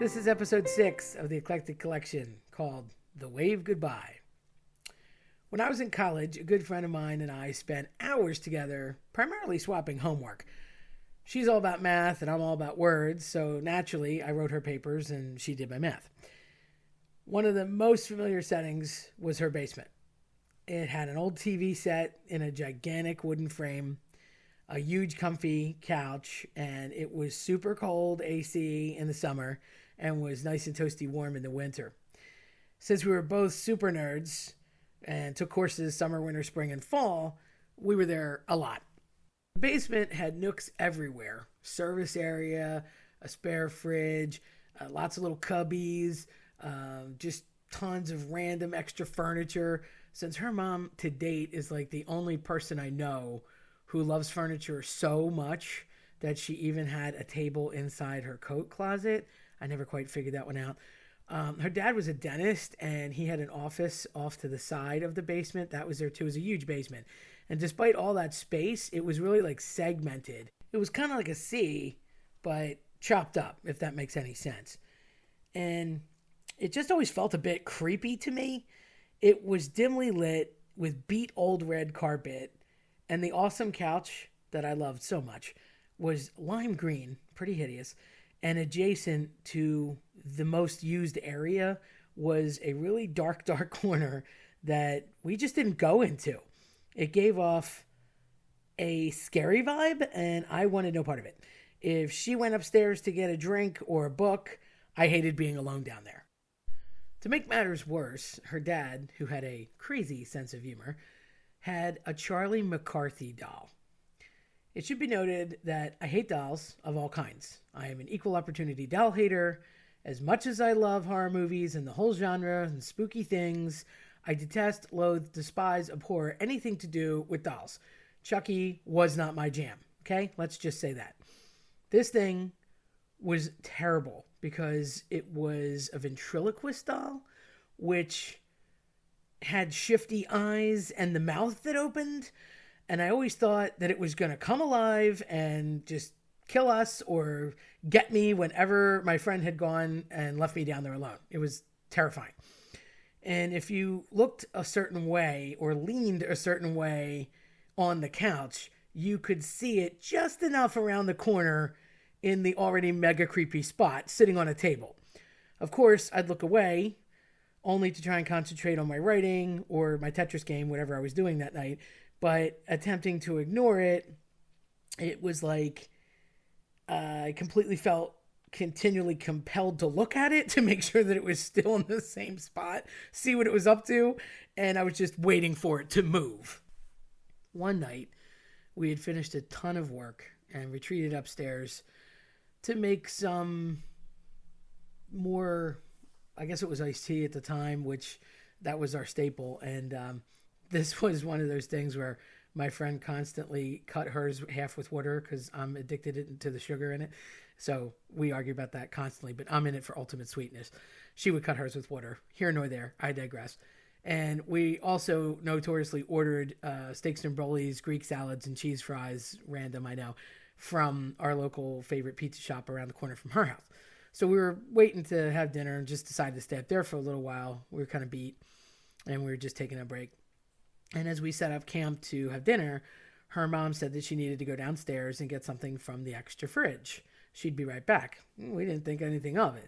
This is episode 6 of the Eclectic Collection called The Wave Goodbye. When I was in college, a good friend of mine and I spent hours together, primarily swapping homework. She's all about math and I'm all about words, so naturally I wrote her papers and she did my math. One of the most familiar settings was her basement. It had an old TV set in a gigantic wooden frame, a huge comfy couch, and it was super cold AC in the summer and was nice and toasty warm in the winter. Since we were both super nerds and took courses summer, winter, spring, and fall, we were there a lot. The basement had nooks everywhere. Service area, a spare fridge, lots of little cubbies, just tons of random extra furniture. Since her mom to date is like the only person I know who loves furniture so much that she even had a table inside her coat closet. I never quite figured that one out. Her dad was a dentist and he had an office off to the side of the basement. That was there too. It was a huge basement. And despite all that space, it was really like segmented. It was kind of like a C, but chopped up, if that makes any sense. And it just always felt a bit creepy to me. It was dimly lit with beat old red carpet, and the awesome couch that I loved so much was lime green, pretty hideous. And adjacent to the most used area was a really dark corner that we just didn't go into. It gave off a scary vibe, and I wanted no part of it. If she went upstairs to get a drink or a book, I hated being alone down there. To make matters worse, her dad, who had a crazy sense of humor, had a Charlie McCarthy doll. It should be noted that I hate dolls of all kinds. I am an equal opportunity doll hater. As much as I love horror movies and the whole genre and spooky things, I detest, loathe, despise, abhor anything to do with dolls. Chucky was not my jam, okay? Let's just say that. This thing was terrible because it was a ventriloquist doll, which had shifty eyes and the mouth that opened. And I always thought that it was going to come alive and just kill us or get me whenever my friend had gone and left me down there alone. It was terrifying. And if you looked a certain way or leaned a certain way on the couch, you could see it just enough around the corner in the already mega creepy spot sitting on a table. Of course, I'd look away only to try and concentrate on my writing or my Tetris game, whatever I was doing that night. But attempting to ignore it, it was like I completely felt continually compelled to look at it to make sure that it was still in the same spot, see what it was up to, and I was just waiting for it to move. One night, we had finished a ton of work and retreated upstairs to make some more, I guess it was iced tea at the time, which that was our staple, and this was one of those things where my friend constantly cut hers half with water because I'm addicted to the sugar in it. So we argue about that constantly, but I'm in it for ultimate sweetness. She would cut hers with water. Here nor there. I digress. And we also notoriously ordered steaks and brolies, Greek salads, and cheese fries, random, I know, from our local favorite pizza shop around the corner from her house. So we were waiting to have dinner and just decided to stay up there for a little while. We were kind of beat and we were just taking a break. And as we set up camp to have dinner, her mom said that she needed to go downstairs and get something from the extra fridge. She'd be right back. We didn't think anything of it.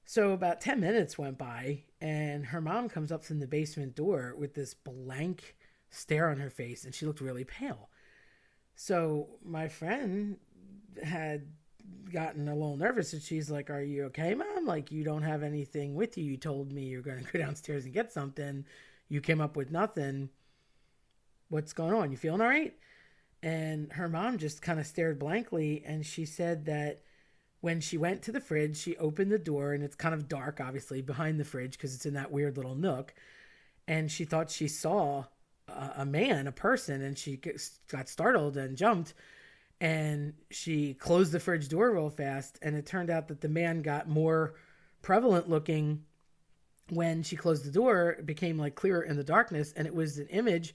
So about 10 minutes went by, and her mom comes up from the basement door with this blank stare on her face, and she looked really pale. So my friend had gotten a little nervous, and she's like, "Are you okay, Mom? Like, you don't have anything with you. You told me you're going to go downstairs and get something. You came up with nothing. What's going on? You feeling all right?" And her mom just kind of stared blankly, and she said that when she went to the fridge, she opened the door, and it's kind of dark, obviously, behind the fridge because it's in that weird little nook, and she thought she saw a man, a person, and she got startled and jumped, and she closed the fridge door real fast, and it turned out that the man got more prevalent looking when she closed the door. It became like clearer in the darkness, and it was an image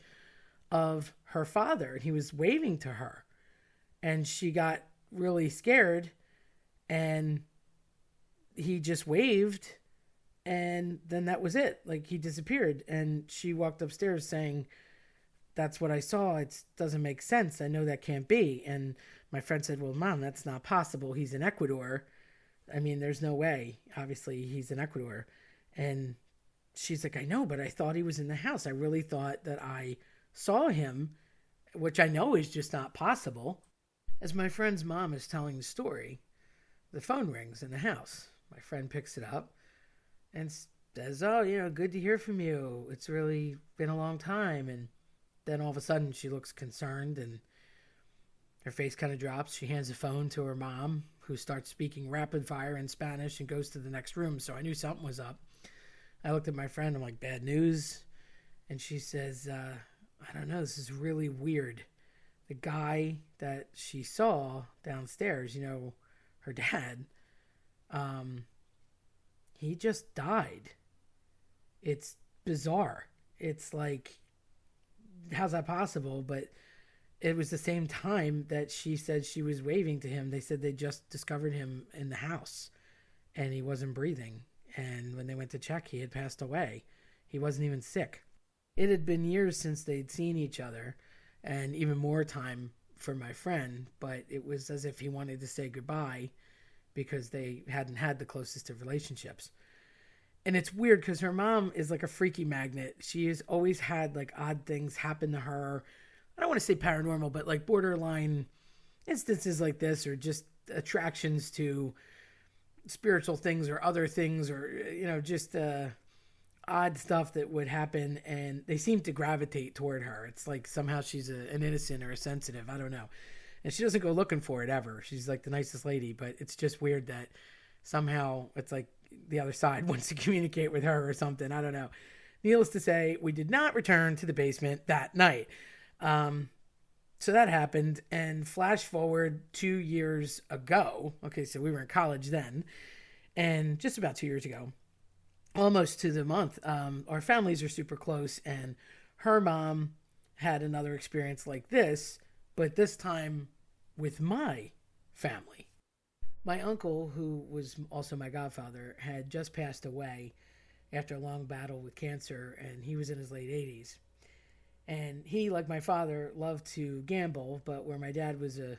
of her father. He was waving to her, and she got really scared and he just waved, and then that was it. Like, he disappeared. And she walked upstairs saying, that's what I saw. It doesn't make sense. I know that can't be. And my friend said, well, Mom, that's not possible. He's in Ecuador. I mean, there's no way. Obviously, he's in Ecuador. And she's like, I know, but I thought he was in the house. I really thought that I saw him, which I know is just not possible. As my friend's mom is telling the story, the phone rings in the house. My friend picks it up and says, oh, good to hear from you. It's really been a long time. And then all of a sudden she looks concerned and her face kind of drops. She hands the phone to her mom, who starts speaking rapid fire in Spanish and goes to the next room. So I knew something was up. I looked at my friend. I'm like, bad news? And she says, I don't know. This is really weird. The guy that she saw downstairs, her dad, he just died. It's bizarre. It's like, how's that possible? But it was the same time that she said she was waving to him. They said they just discovered him in the house and he wasn't breathing. And when they went to check, he had passed away. He wasn't even sick. It had been years since they'd seen each other, and even more time for my friend, but it was as if he wanted to say goodbye because they hadn't had the closest of relationships. And it's weird because her mom is like a freaky magnet. She has always had like odd things happen to her. I don't want to say paranormal, but like borderline instances like this, or just attractions to spiritual things or other things, or, just odd stuff that would happen. And they seem to gravitate toward her. It's like somehow she's an innocent or a sensitive. I don't know. And she doesn't go looking for it ever. She's like the nicest lady, but it's just weird that somehow it's like the other side wants to communicate with her or something. I don't know. Needless to say, we did not return to the basement that night. So that happened, and flash forward 2 years ago. Okay, so we were in college then, and just about 2 years ago, almost to the month, our families are super close, and her mom had another experience like this, but this time with my family. My uncle, who was also my godfather, had just passed away after a long battle with cancer, and he was in his late 80s. And he, like my father, loved to gamble, but where my dad was a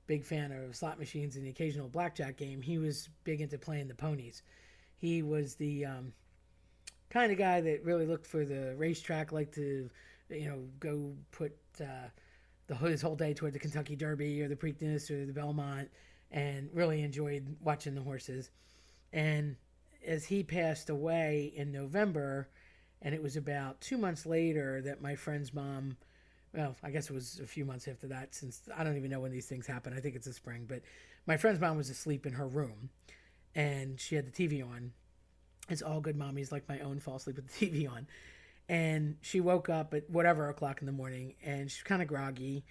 big fan of slot machines and the occasional blackjack game, he was big into playing the ponies. He was the kind of guy that really looked for the racetrack, liked to, go put his whole day toward the Kentucky Derby or the Preakness or the Belmont, and really enjoyed watching the horses. And as he passed away in November, and it was about 2 months later that my friend's mom, well, I guess it was a few months after that, since I don't even know when these things happen. I think it's the spring. But my friend's mom was asleep in her room, and she had the TV on. It's all good mommies like my own fall asleep with the TV on. And she woke up at whatever o'clock in the morning, and she's kind of groggy.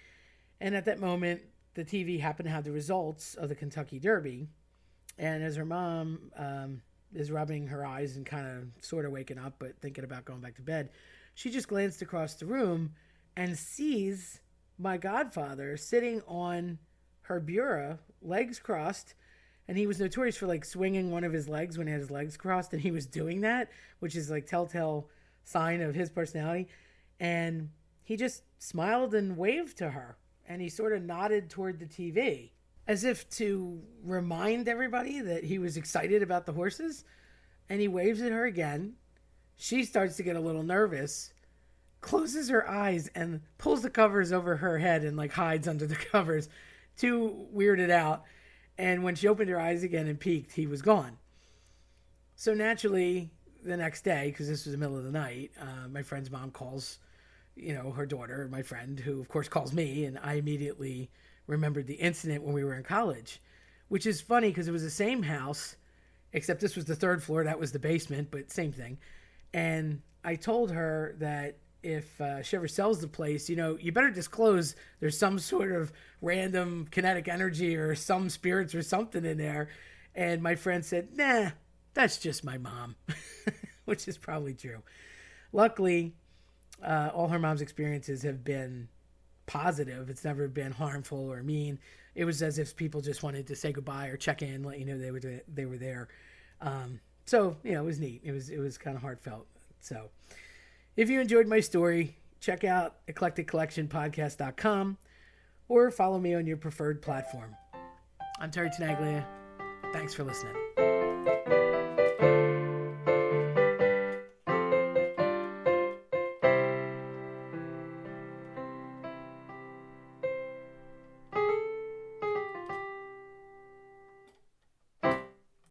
And at that moment, the TV happened to have the results of the Kentucky Derby. And as her mom is rubbing her eyes and kind of sort of waking up, but thinking about going back to bed, she just glanced across the room and sees my godfather sitting on her bureau, legs crossed. And he was notorious for like swinging one of his legs when he had his legs crossed. And he was doing that, which is like telltale sign of his personality. And he just smiled and waved to her. And he sort of nodded toward the TV, as if to remind everybody that he was excited about the horses. And he waves at her again. She starts to get a little nervous, closes her eyes, and pulls the covers over her head and like hides under the covers, too weirded out. And when she opened her eyes again and peeked, he was gone. So naturally, the next day, because this was the middle of the night, my friend's mom calls, her daughter, my friend, who of course calls me, and I immediately remembered the incident when we were in college, which is funny because it was the same house, except this was the third floor, that was the basement, but same thing. And I told her that if she ever sells the place, you better disclose there's some sort of random kinetic energy or some spirits or something in there. And my friend said, nah, that's just my mom, which is probably true. Luckily, all her mom's experiences have been positive. It's never been harmful or mean. It was as if people just wanted to say goodbye or check in, let you know they were there. So, it was neat. It was kind of heartfelt. So if you enjoyed my story, check out eclecticcollectionpodcast.com or follow me on your preferred platform. I'm Terry Tenaglia. Thanks for listening.